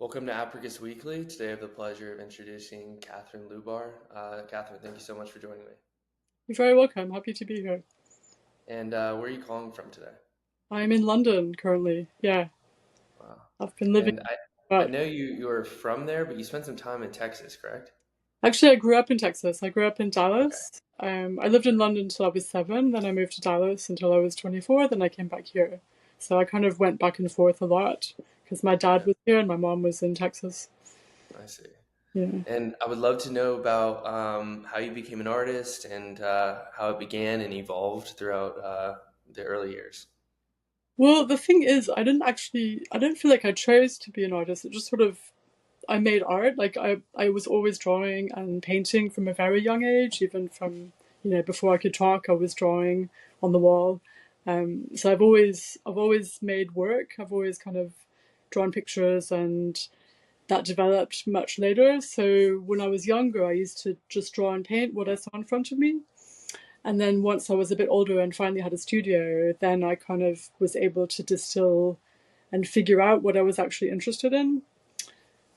Welcome to Apricus Weekly. Today I have the pleasure of introducing Katherine Lubar. Katherine, thank you so much for joining me. You're very welcome. Happy to be here. And where are you calling from today? I'm in London currently. Yeah, Wow. I've been living And I about. know you're from there, but you spent some time in Texas, correct? Actually, I grew up in Texas. I grew up in Okay. Dallas. I lived in London until I was 7. Then I moved to Dallas until I was 24. Then I came back here. So I kind of went back and forth a lot because my dad Yeah, was here and my mom was in Texas. I see. Yeah. And I would love to know about how you became an artist and how it began and evolved throughout the early years. Well, the thing is, I didn't feel like I chose to be an artist. It just sort of, I made art. Like I was always drawing and painting from a very young age, even from, before I could talk, I was drawing on the wall. So I've always made work. I've always kind of drawn pictures, and that developed much later. So when I was younger, I used to just draw and paint what I saw in front of me. And then once I was a bit older and finally had a studio, then I kind of was able to distill and figure out what I was actually interested in,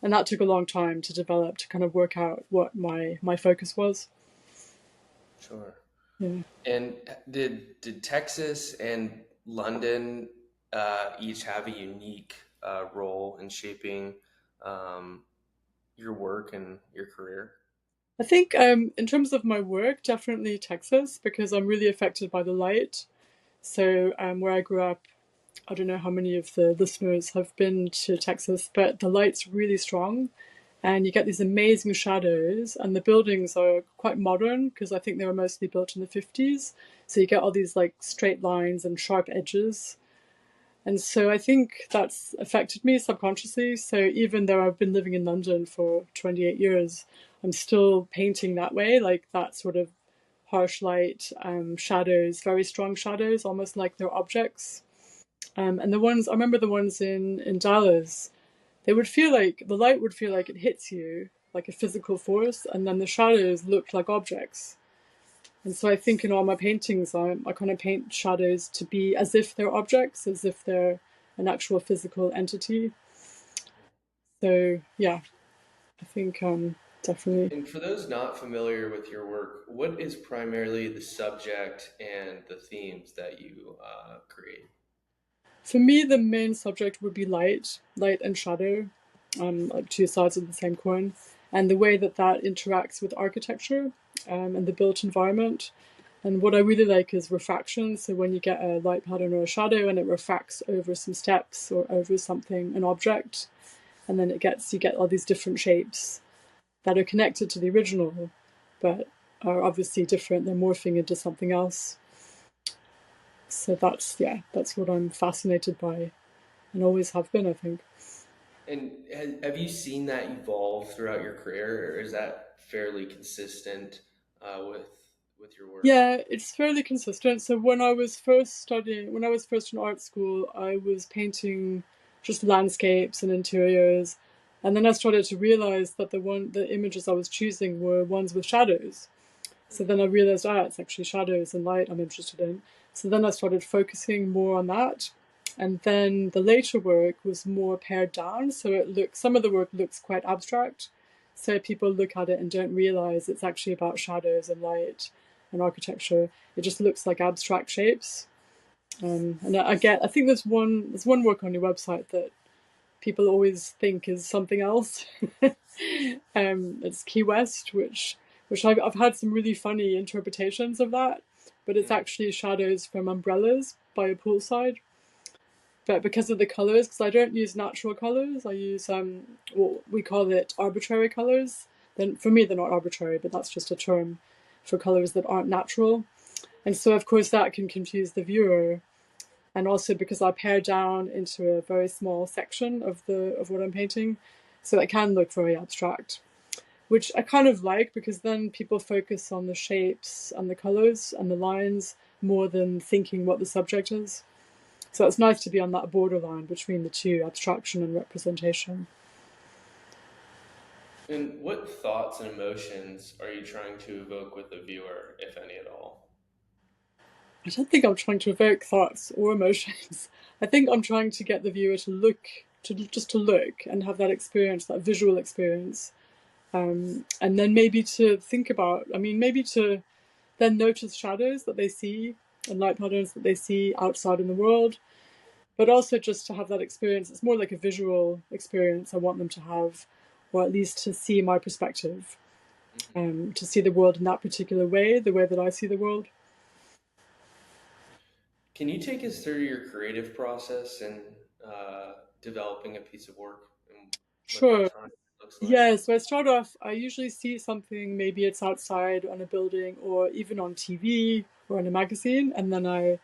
and that took a long time to develop, to kind of work out what my focus was. Sure. Yeah. And did Texas and London each have a unique role in shaping um, your work and your career? I think in terms of my work, definitely Texas, because I'm really affected by the light. So where I grew up, I don't know how many of the listeners have been to Texas, but the light's really strong, and you get these amazing shadows, and the buildings are quite modern because I think they were mostly built in the 50s. So you get all these like straight lines and sharp edges. And so I think that's affected me subconsciously. So even though I've been living in London for 28 years, I'm still painting that way, like that sort of harsh light, shadows, very strong shadows, almost like they're objects. And the ones, I remember the ones in Dallas, they would feel like the light would feel like it hits you, like a physical force, and then the shadows looked like objects. And so I think in all my paintings, I kind of paint shadows to be as if they're objects, as if they're an actual physical entity. So yeah, I think definitely. And for those not familiar with your work, what is primarily the subject and the themes that you create? For me, the main subject would be light and shadow, like two sides of the same coin, and the way that that interacts with architecture and the built environment. And what I really like is refraction. So when you get a light pattern or a shadow and it refracts over some steps or over something, an object, and then you get all these different shapes that are connected to the original, but are obviously different. They're morphing into something else. So that's, yeah, that's what I'm fascinated by and always have been, I think. And have you seen that evolve throughout your career, or is that fairly consistent with your work? Yeah, it's fairly consistent. So when I was first in art school, I was painting just landscapes and interiors. And then I started to realize that the images I was choosing were ones with shadows. So then I realized, it's actually shadows and light I'm interested in. So then I started focusing more on that. And then the later work was more pared down. So some of the work looks quite abstract. So people look at it and don't realize it's actually about shadows and light and architecture. It just looks like abstract shapes. And I think there's one work on your website that people always think is something else. It's Key West, which I've had some really funny interpretations of that, but it's Mm. actually shadows from umbrellas by a poolside. But because of the colors, because I don't use natural colors, I use what we call it arbitrary colors. Then for me, they're not arbitrary, but that's just a term for colors that aren't natural. And so, of course, that can confuse the viewer, and also because I pare down into a very small section of what I'm painting, so it can look very abstract, which I kind of like because then people focus on the shapes and the colors and the lines more than thinking what the subject is. So it's nice to be on that borderline between the two, abstraction and representation. And what thoughts and emotions are you trying to evoke with the viewer, if any at all? I don't think I'm trying to evoke thoughts or emotions. I think I'm trying to get the viewer to look to just to look and have that experience, that visual experience, and then maybe to think about. I mean, maybe to then notice shadows that they see and light patterns that they see outside in the world, but also just to have that experience. It's more like a visual experience I want them to have, or at least to see my perspective, Hmm. to see the world in that particular way, the way that I see the world. Can you take us through your creative process in developing a piece of work and what that Sure. time looks like? Yeah, so I start off, I usually see something, maybe it's outside on a building or even on TV or in a magazine, and then I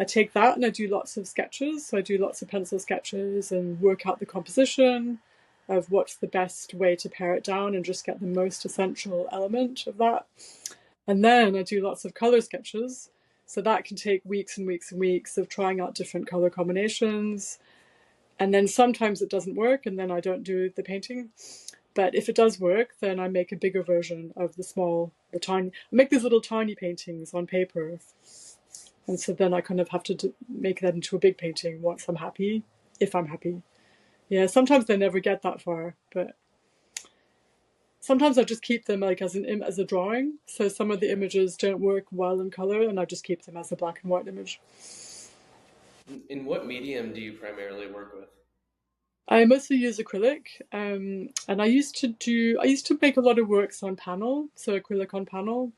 take that and I do lots of sketches. So I do lots of pencil sketches and work out the composition of what's the best way to pare it down and just get the most essential element of that. And then I do lots of color sketches. So that can take weeks and weeks and weeks of trying out different color combinations. And then sometimes it doesn't work, and then I don't do the painting. But if it does work, then I make a bigger version of the tiny, I make these little tiny paintings on paper. And so then I kind of have to make that into a big painting once I'm happy, if I'm happy. Yeah, sometimes they never get that far, but sometimes I just keep them like as a drawing. So some of the Yeah. images don't work well in color, and I just keep them as a black and white image. In what medium do you primarily work with? I mostly use acrylic, and I used to make a lot of works on panel, so acrylic on panel,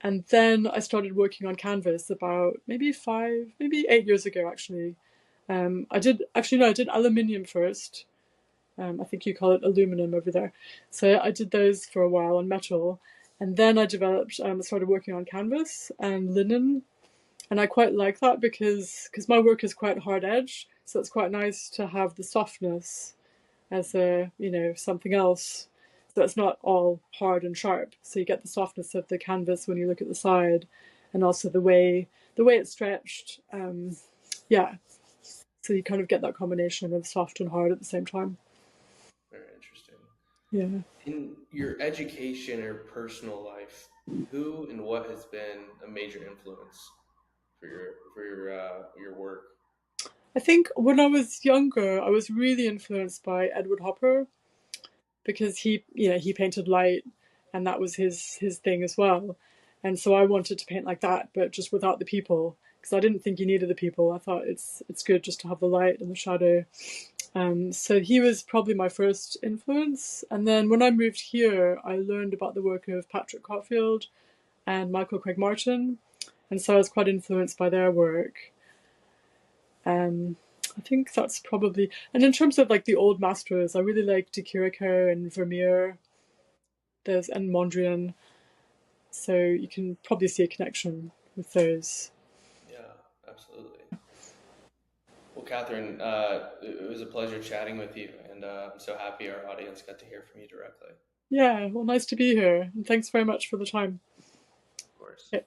and then I started working on canvas about maybe 8 years ago actually. I did actually no, I did aluminium first. I think you call it aluminum over there. So I did those for a while on metal, and then I started working on canvas and linen, and I quite like that because my work is quite hard edge, so it's quite nice to have the softness as a something else. So it's not all hard and sharp. So you get the softness of the canvas when you look at the side, and also the way it's stretched. Yeah, so you kind of get that combination of soft and hard at the same time. Very interesting. Yeah. In your education or personal life, who and what has been a major influence for your work? I think when I was younger, I was really influenced by Edward Hopper because he painted light, and that was his thing as well. And so I wanted to paint like that, but just without the people, because I didn't think you needed the people. I thought it's good just to have the light and the shadow. So he was probably my first influence. And then when I moved here, I learned about the work of Patrick Cotfield and Michael Craig Martin, and so I was quite influenced by their work. Um, I think that's probably. And in terms of like the old masters, I really like De Chirico and Vermeer. And Mondrian, so you can probably see a connection with those. Yeah, absolutely. Well, Catherine, it was a pleasure chatting with you, and I'm so happy our audience got to hear from you directly. Yeah, well, nice to be here, and thanks very much for the time. Of course. Yeah.